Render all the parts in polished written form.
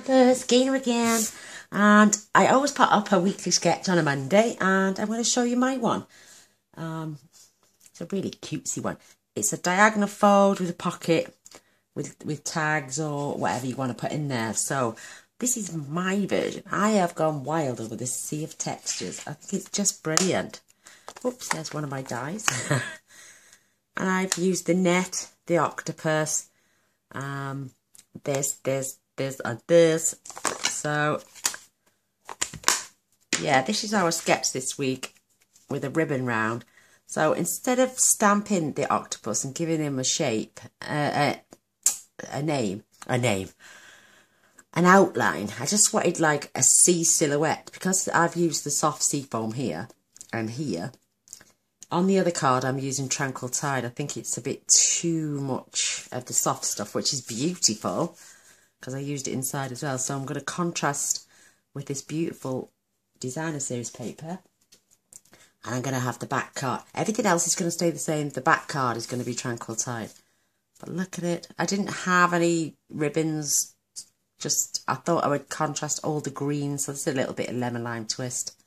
Stampers, Gainer again, and I always put up a weekly sketch on a Monday, and I'm going to show you my one. It's a really cutesy one. It's a diagonal fold with a pocket with tags or whatever you want to put in there. So this is my version. I have gone wild over this sea of textures. I think it's just brilliant. Oops, there's one of my dies. And I've used the net, the octopus, this, and this. So, yeah, this is our sketch this week with a ribbon round. So instead of stamping the octopus and giving him a shape, an outline, I just wanted like a sea silhouette, because I've used the soft sea foam here and here. On the other card, I'm using Tranquil Tide. I think it's a bit too much of the soft stuff, which is beautiful, because I used it inside as well. So I'm going to contrast with this beautiful designer series paper. And I'm going to have the back card. Everything else is going to stay the same. The back card is going to be Tranquil Tide. But look at it. I didn't have any ribbons. Just, I thought I would contrast all the greens. So this is a little bit of lemon lime twist.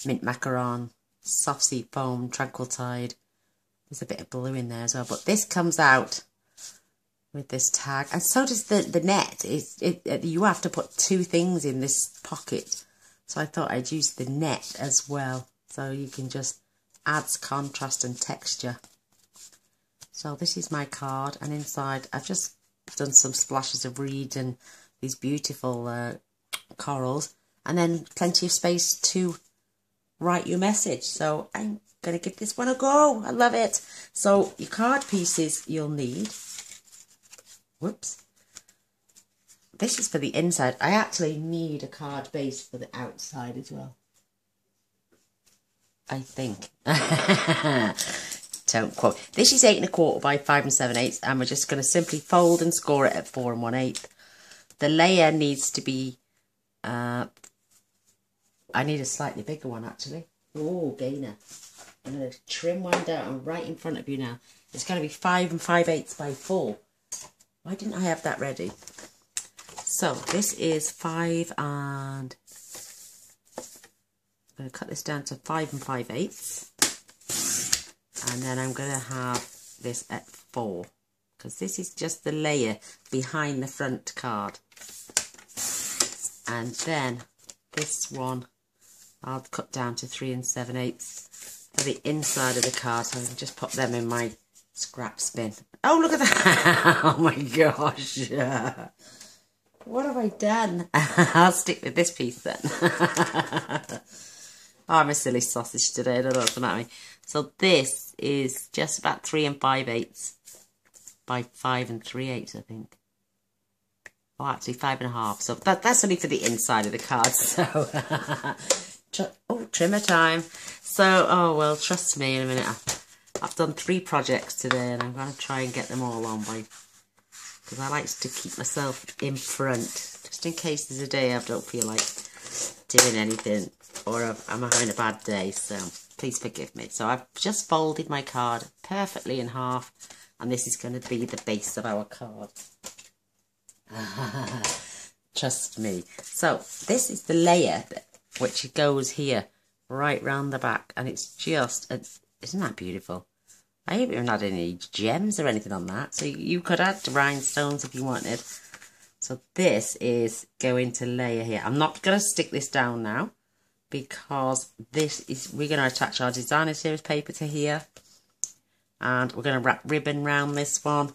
Mint macaron. Soft sea foam, Tranquil Tide. There's a bit of blue in there as well, but this comes out with this tag, and so does the net. You have to put two things in this pocket, so I thought I'd use the net as well, so you can just add contrast and texture. So this is my card, and inside I've just done some splashes of reed and these beautiful corals, and then plenty of space to write your message. So I'm going to give this one a go. I love it. So your card pieces you'll need. Whoops. This is for the inside. I actually need a card base for the outside as well, I think. Don't quote. This is 8 1/4 by 5 7/8, and we're just going to simply fold and score it at 4 1/8. The layer needs to be I need a slightly bigger one, actually. Oh, Gainer. I'm going to trim one down right in front of you now. It's going to be 5 5/8 by 4. Why didn't I have that ready? So, this is 5 and... I'm going to cut this down to 5 5/8. And then I'm going to have this at 4. Because this is just the layer behind the front card. And then this one I'll cut down to 3 7/8 for the inside of the card, so I can just put them in my scrap bin. Oh, look at that! Oh my gosh! What have I done? I'll stick with this piece then. Oh, I'm a silly sausage today. I don't know what's the matter with me. So this is just about 3 5/8 by 5 3/8, I think. Oh, actually 5 1/2. So that's only for the inside of the card. So. Oh, trimmer time. So, oh well, trust me, in a minute. I've done 3 projects today, and I'm going to try and get them all on by, because I like to keep myself in front, just in case there's a day I don't feel like doing anything, or I'm having a bad day, so please forgive me. So I've just folded my card perfectly in half, and this is going to be the base of our card. Trust me. So this is the layer which goes here, right round the back, and it's just, isn't that beautiful? I haven't even had any gems or anything on that, so you could add rhinestones if you wanted. So this is going to layer here. I'm not going to stick this down now, because we're going to attach our designer series paper to here, and we're going to wrap ribbon round this one.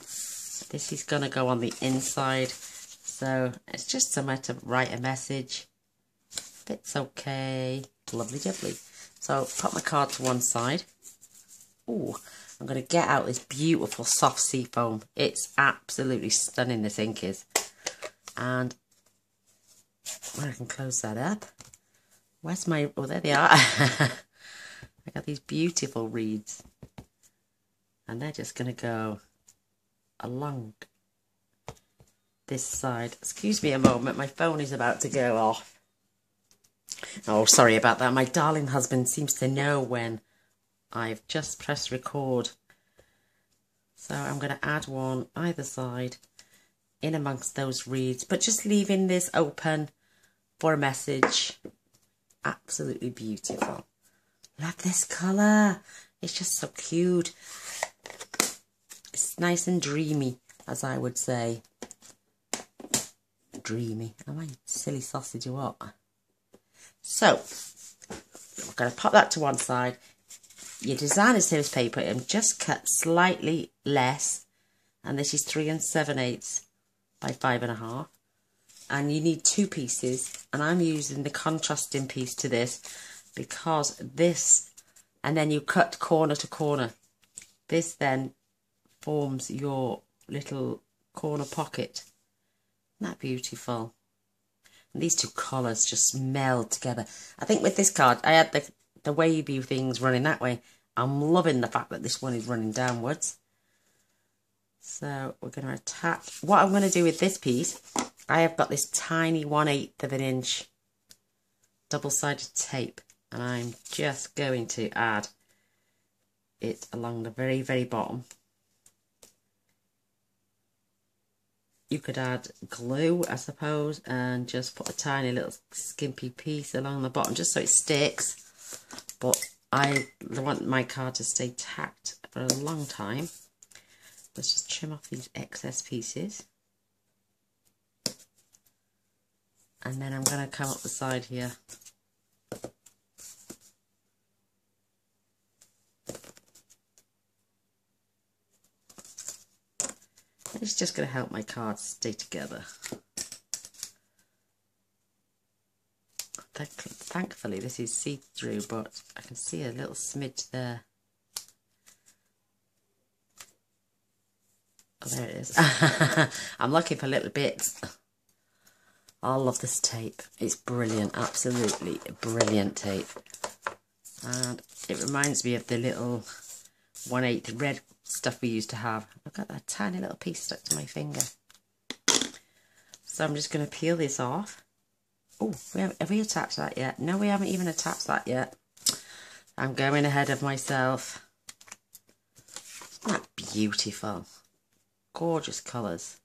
This is going to go on the inside, so it's just somewhere to write a message. It's okay. Lovely jubbly. So, put my card to one side. Oh, I'm going to get out this beautiful soft sea foam. It's absolutely stunning, this ink is. And I can close that up. Where's my... Oh, there they are. I got these beautiful reeds. And they're just going to go along this side. Excuse me a moment. My phone is about to go off. Oh, sorry about that. My darling husband seems to know when I've just pressed record. So I'm going to add one either side. in amongst those reeds, but just leaving this open for a message. Absolutely beautiful. Love this colour. It's just so cute. It's nice and dreamy, as I would say. Dreamy. Am I silly sausage or what? So, we're going to pop that to one side. Your designer series paper, and just cut slightly less. And this is 3 7/8 by 5.5. And you need 2 pieces. And I'm using the contrasting piece to this because this, and then you cut corner to corner. This then forms your little corner pocket. Isn't that beautiful? And these two colours just meld together. I think with this card, I had the wavy things running that way. I'm loving the fact that this one is running downwards. So we're going to attach. What I'm going to do with this piece, I have got this tiny 1/8 of an inch double-sided tape. And I'm just going to add it along the very, very bottom. You could add glue, I suppose, and just put a tiny little skimpy piece along the bottom just so it sticks. But I want my card to stay tacked for a long time. Let's just trim off these excess pieces. And then I'm going to come up the side here. It's just going to help my cards stay together. Thankfully this is see-through, but I can see a little smidge there. Oh, there it is. I'm looking for little bits. I love this tape. It's brilliant, absolutely brilliant tape. And it reminds me of the little 1/8 red stuff we used to have. I've got that tiny little piece stuck to my finger. So I'm just going to peel this off. Oh, have we attached that yet? No, we haven't even attached that yet. I'm going ahead of myself. Isn't that beautiful? Gorgeous colours.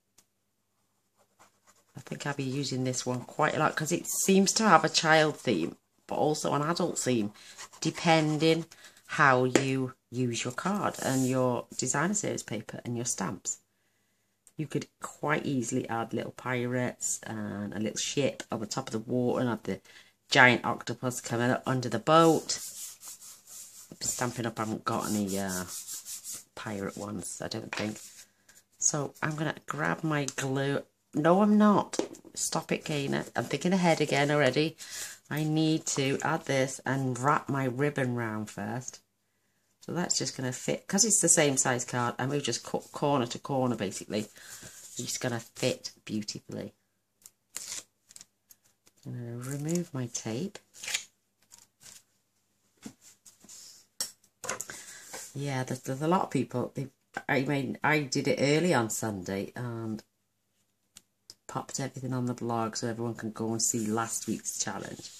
I think I'll be using this one quite a lot because it seems to have a child theme, but also an adult theme, depending how you use your card and your designer series paper and your stamps. You could quite easily add little pirates and a little ship on the top of the water and have the giant octopus coming up under the boat. Stampin' Up! I haven't got any pirate ones, I don't think. So I'm going to grab my glue. No, I'm not. Stop it, Kana. I'm thinking ahead again already. I need to add this and wrap my ribbon round first. So that's just going to fit, because it's the same size card, and we've just cut corner to corner basically. It's just going to fit beautifully. I'm going to remove my tape. Yeah, there's a lot of people. I did it early on Sunday and popped everything on the blog so everyone can go and see last week's challenge.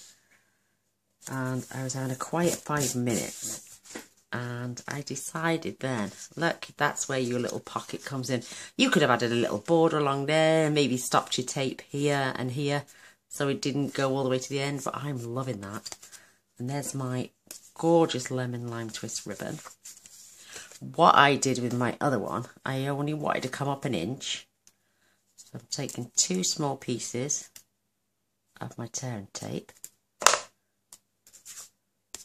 And I was having a quiet 5 minutes. And I decided then, look, that's where your little pocket comes in. You could have added a little border along there, maybe stopped your tape here and here, so it didn't go all the way to the end, but I'm loving that. And there's my gorgeous lemon lime twist ribbon. What I did with my other one, I only wanted to come up an inch. So I'm taking 2 small pieces of my tear and tape.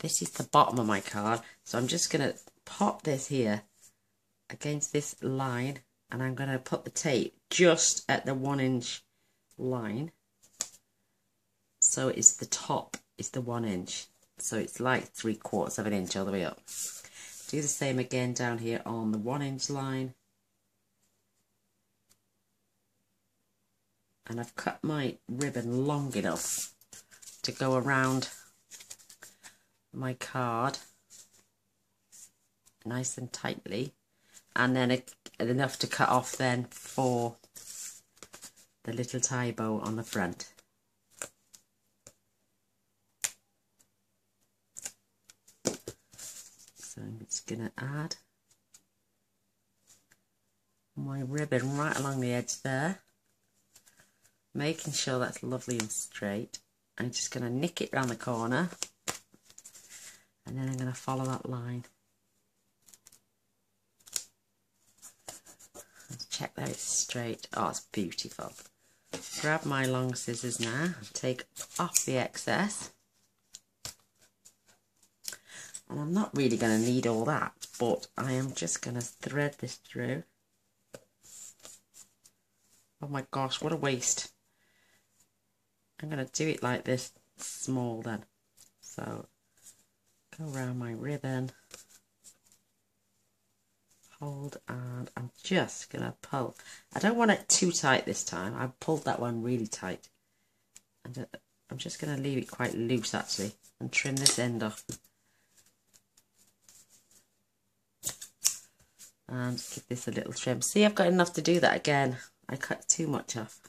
This is the bottom of my card, so I'm just going to pop this here against this line, and I'm going to put the tape just at the 1 inch line. So it's the top is the 1 inch, so it's like 3/4 of an inch all the way up. Do the same again down here on the 1 inch line. And I've cut my ribbon long enough to go around my card nice and tightly, and then enough to cut off then for the little tie bow on the front. So I'm just going to add my ribbon right along the edge there. making sure that's lovely and straight. I'm just going to nick it round the corner, and then I'm going to follow that line. Let's check that it's straight. Oh, it's beautiful. Grab my long scissors now, take off the excess. And I'm not really going to need all that, but I am just going to thread this through. Oh my gosh, what a waste. I'm going to do it like this, small then. So, go around my ribbon, hold, and I'm just going to pull. I don't want it too tight this time. I pulled that one really tight. And I'm just going to leave it quite loose actually, and trim this end off. And give this a little trim. See, I've got enough to do that again. I cut too much off.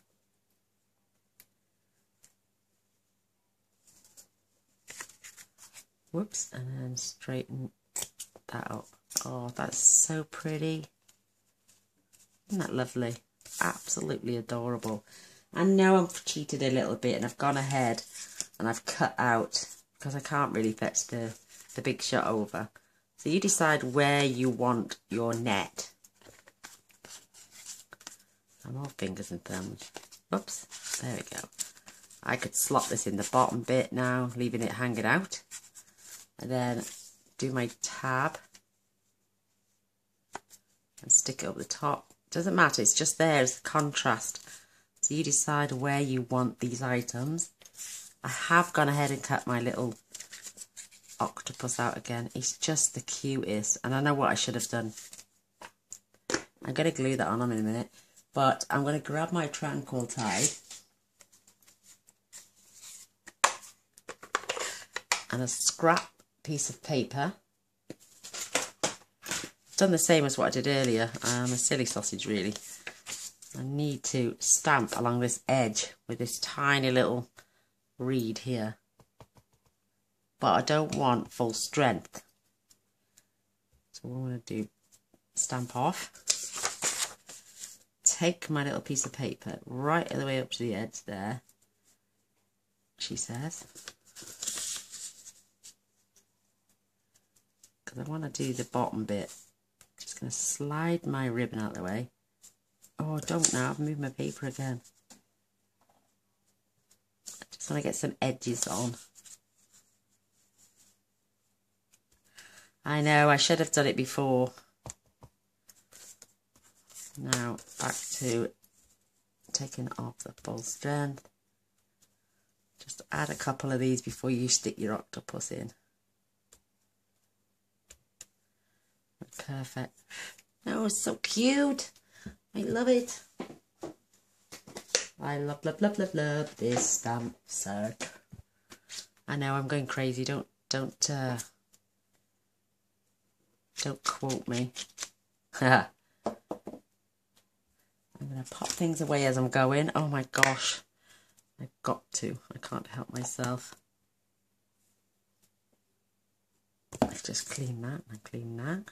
Whoops, and then straighten that up. Oh, that's so pretty. Isn't that lovely? Absolutely adorable. I know I've cheated a little bit and I've gone ahead and I've cut out, because I can't really fetch the big shot over. So you decide where you want your net. And more fingers and thumbs. Oops, there we go. I could slot this in the bottom bit now, leaving it hanging out. And then do my tab and stick it up the top. Doesn't matter, it's just there as a contrast. So you decide where you want these items. I have gone ahead and cut my little octopus out again. It's just the cutest, and I know what I should have done. I'm going to glue that on in a minute, but I'm going to grab my Tranquil Tide and a scrap piece of paper. I've done the same as what I did earlier. I'm a silly sausage really. I need to stamp along this edge with this tiny little reed here, but I don't want full strength. So what I'm going to do, stamp off, take my little piece of paper right all the way up to the edge there, she says, because I want to do the bottom bit. Just going to slide my ribbon out of the way. Oh, I don't now, I've moved my paper again. I just want to get some edges on. I know, I should have done it before. Now, back to taking off the full strength. Just add a couple of these before you stick your octopus in. Perfect. Oh, it's so cute. I love it. I love this stamp set. I know I'm going crazy. Don't quote me. I'm going to pop things away as I'm going. Oh my gosh. I've got to. I can't help myself. Let's just clean that and clean that.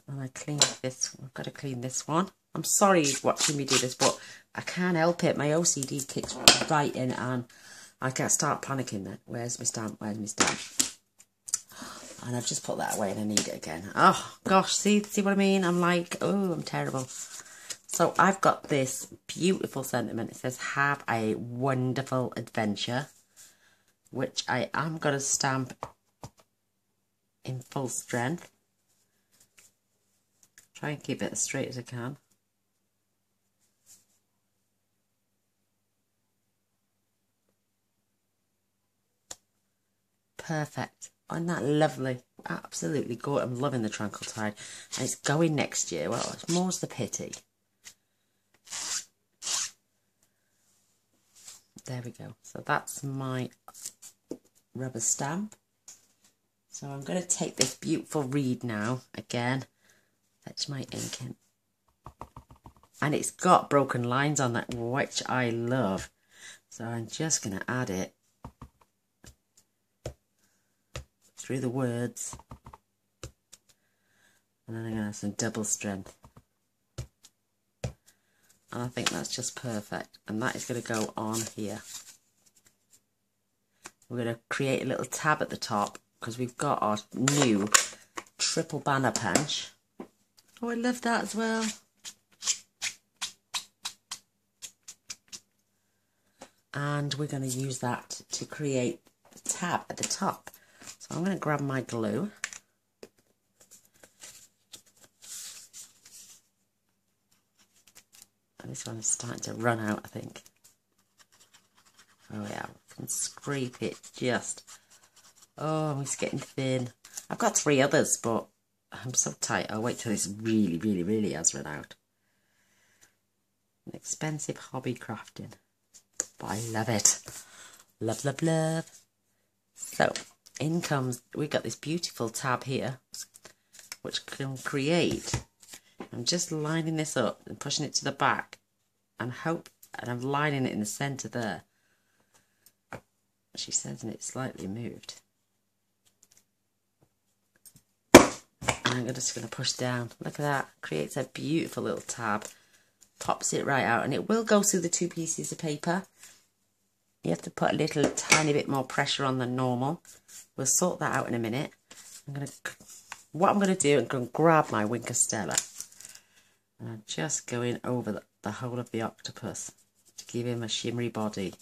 And I clean this. I've got to clean this one. I'm sorry watching me do this, but I can't help it. My OCD kicks right in and I can't start panicking then. Where's my stamp? Where's my stamp? And I've just put that away and I need it again. Oh gosh, see what I mean? I'm like, oh, I'm terrible. So I've got this beautiful sentiment. It says, have a wonderful adventure, which I am going to stamp in full strength. Try and keep it as straight as I can. Perfect. Isn't that lovely? Absolutely gorgeous. I'm loving the Tranquil Tide. And it's going next year. Well, it's more's the pity. There we go. So that's my rubber stamp. So I'm going to take this beautiful reed now. Again, fetch my ink in. And it's got broken lines on that, which I love. So I'm just going to add it through the words. And then I'm going to have some double strength. And I think that's just perfect. And that is going to go on here. We're going to create a little tab at the top because we've got our new triple banner punch. Oh, I love that as well. And we're going to use that to create a tab at the top. So I'm going to grab my glue. And this one is starting to run out, I think. Oh yeah, I can scrape it just. Oh, it's getting thin. I've got 3 others, but I'm so tight. I'll wait till this really has run out. An expensive hobby crafting, but I love it. Love, love, love. So, in comes, we've got this beautiful tab here, which can create. I'm just lining this up and pushing it to the back, and I'm lining it in the centre there. She says, and it's slightly moved. And I'm just going to push down. Look at that. Creates a beautiful little tab. Pops it right out. And it will go through the 2 pieces of paper. You have to put a little tiny bit more pressure on than normal. We'll sort that out in a minute. What I'm going to do, I'm going to grab my Wink of Stella. And I'm just going over the whole of the octopus to give him a shimmery body.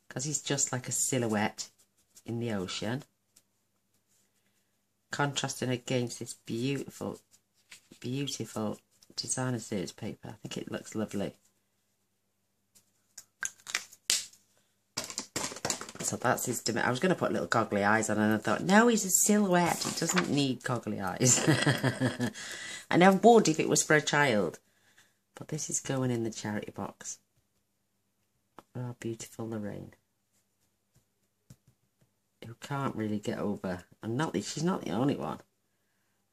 Because he's just like a silhouette in the ocean. Contrasting against this beautiful, beautiful designer series paper. I think it looks lovely. So that's his I was going to put little goggly eyes on, and I thought, no, he's a silhouette. He doesn't need goggly eyes. And I would if it was for a child. But this is going in the charity box. Oh, beautiful Lorraine. Who can't really get over, and she's not the only one,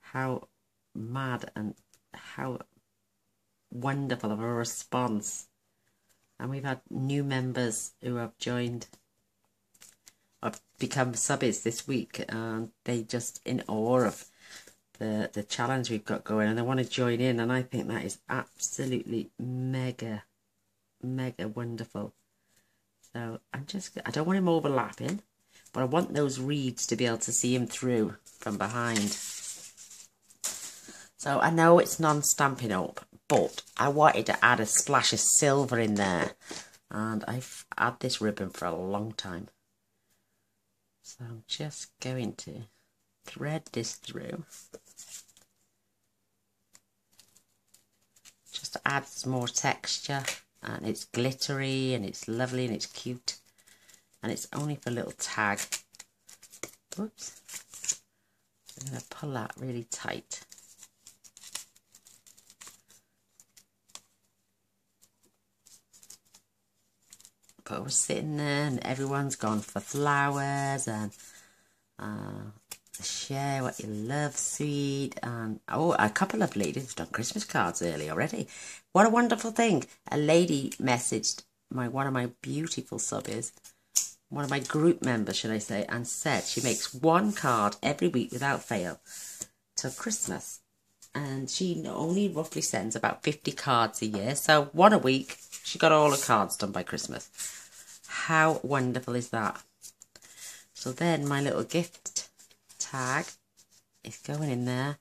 how mad and how wonderful of a response. And we've had new members who have joined, have become subbies this week, and they just in awe of the challenge we've got going, and they want to join in, and I think that is absolutely mega wonderful. So I don't want him overlapping, but I want those reeds to be able to see him through from behind. So I know it's non-Stampin' Up, but I wanted to add a splash of silver in there. And I've had this ribbon for a long time. So I'm just going to thread this through. Just to add some more texture. And it's glittery and it's lovely and it's cute. And it's only for a little tag. Whoops. I'm going to pull that really tight. But we're sitting there and everyone's gone for flowers and share what you love, sweet. And oh, a couple of ladies have done Christmas cards early already. What a wonderful thing. A lady messaged one of my beautiful subbies, one of my group members, should I say, and said she makes 1 card every week without fail till Christmas. And she only roughly sends about 50 cards a year. So 1 a week. She got all her cards done by Christmas. How wonderful is that? So then my little gift tag is going in there.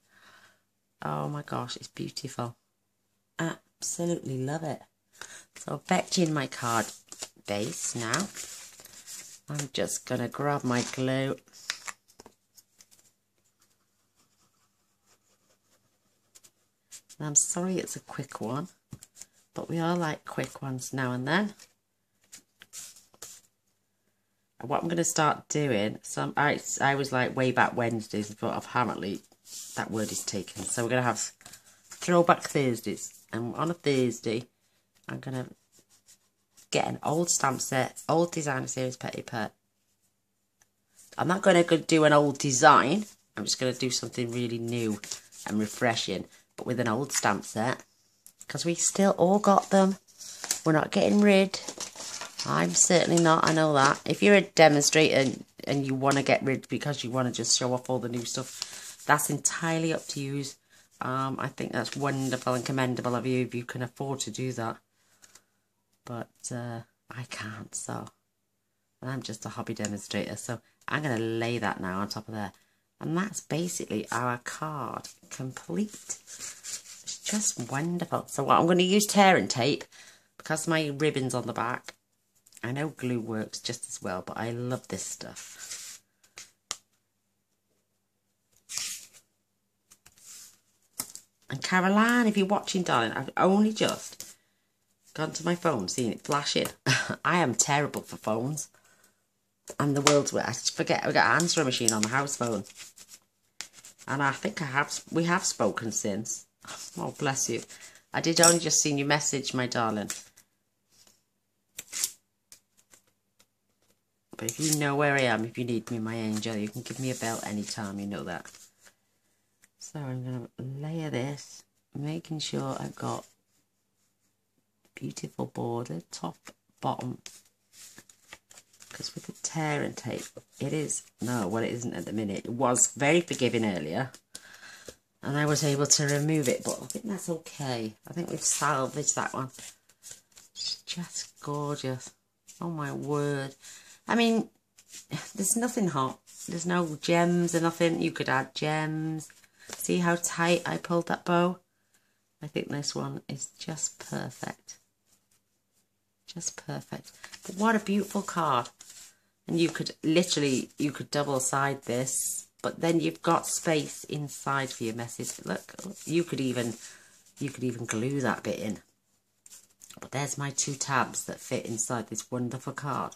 Oh my gosh, it's beautiful. Absolutely love it. So fetching my card base now. I'm just going to grab my glue. And I'm sorry it's a quick one, but we all like quick ones now and then. And what I'm going to start doing, I was like way back Wednesdays, but apparently that word is taken. So we're going to have throwback Thursdays. And on a Thursday, I'm going to get an old stamp set, old designer series paper. I'm not going to do an old design. I'm just going to do something really new and refreshing, but with an old stamp set. Because we still all got them. We're not getting rid. I'm certainly not, I know that. If you're a demonstrator and you want to get rid because you want to just show off all the new stuff, that's entirely up to you. I think that's wonderful and commendable of you if you can afford to do that. But I can't, so I'm just a hobby demonstrator. So I'm going to lay that now on top of there. And that's basically our card complete. It's just wonderful. So what I'm going to use tear and tape because my ribbon's on the back. I know glue works just as well, but I love this stuff. And Caroline, if you're watching, darling, I've only just gone to my phone, seen it flashing. I am terrible for phones. And the world's where I just forget I've got an answering machine on the house phone. And I think we have spoken since. Oh, bless you. I did only just seen your message, my darling. But if you know where I am, if you need me, my angel, you can give me a bell anytime, you know that. So I'm going to layer this, making sure I've got beautiful border, top, bottom. Because with the tear and tape, it is, no, well it isn't at the minute. It was very forgiving earlier. And I was able to remove it, but I think that's okay. I think we've salvaged that one. It's just gorgeous. Oh my word. I mean, there's nothing hot. There's no gems or nothing. You could add gems. See how tight I pulled that bow? I think this one is just perfect. Just perfect. But what a beautiful card. And you could literally, you could double side this, but then you've got space inside for your message. Look, you could even glue that bit in. But there's my 2 tabs that fit inside this wonderful card.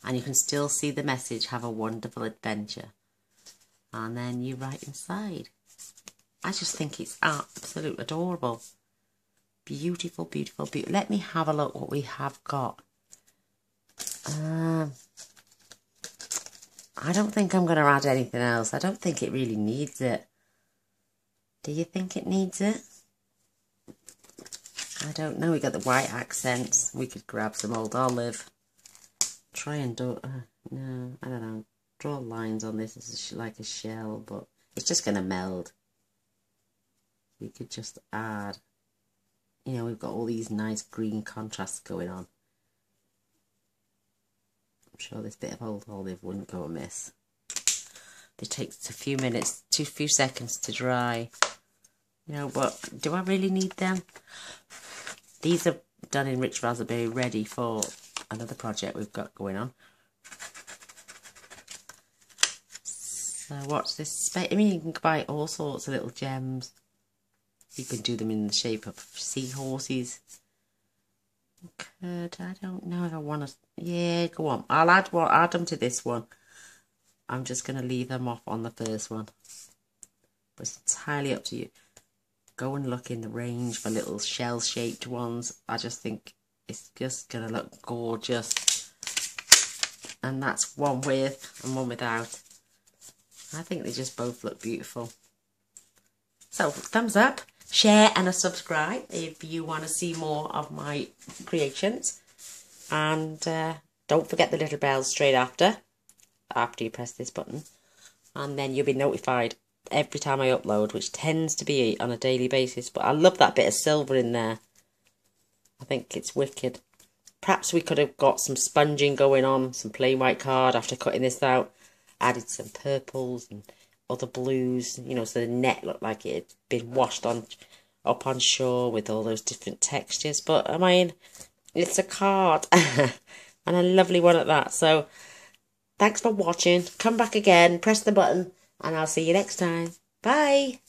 And you can still see the message, have a wonderful adventure. And then you write inside. I just think it's absolutely adorable. Beautiful, beautiful, beautiful. Let me have a look what we have got. I don't think I'm going to add anything else. I don't think it really needs it. Do you think it needs it? I don't know. We got the white accents. We could grab some old olive. Try and do... no, I don't know. Draw lines on this as like a shell, but it's just going to meld. We could just add... You know, we've got all these nice green contrasts going on. I'm sure this bit of old olive wouldn't go amiss. It takes a few minutes, a few seconds to dry. You know, but do I really need them? These are done in rich raspberry, ready for another project we've got going on. So what's this? I mean, you can buy all sorts of little gems. You can do them in the shape of seahorses. Could, I don't know if I want to... Yeah, go on. I'll add them to this one. I'm just going to leave them off on the first one. But it's entirely up to you. Go and look in the range for little shell-shaped ones. I just think it's just going to look gorgeous. And that's one with and one without. I think they just both look beautiful. So, thumbs up, share and a subscribe if you want to see more of my creations. And don't forget the little bell straight after you press this button. And then you'll be notified every time I upload, which tends to be on a daily basis. But I love that bit of silver in there. I think it's wicked. Perhaps we could have got some sponging going on, some plain white card after cutting this out. Added some purples and other blues, you know, so the net looked like it had been washed up on shore with all those different textures. But I mean, it's a card and a lovely one at that. So thanks for watching. Come back again, press the button, and I'll see you next time. Bye.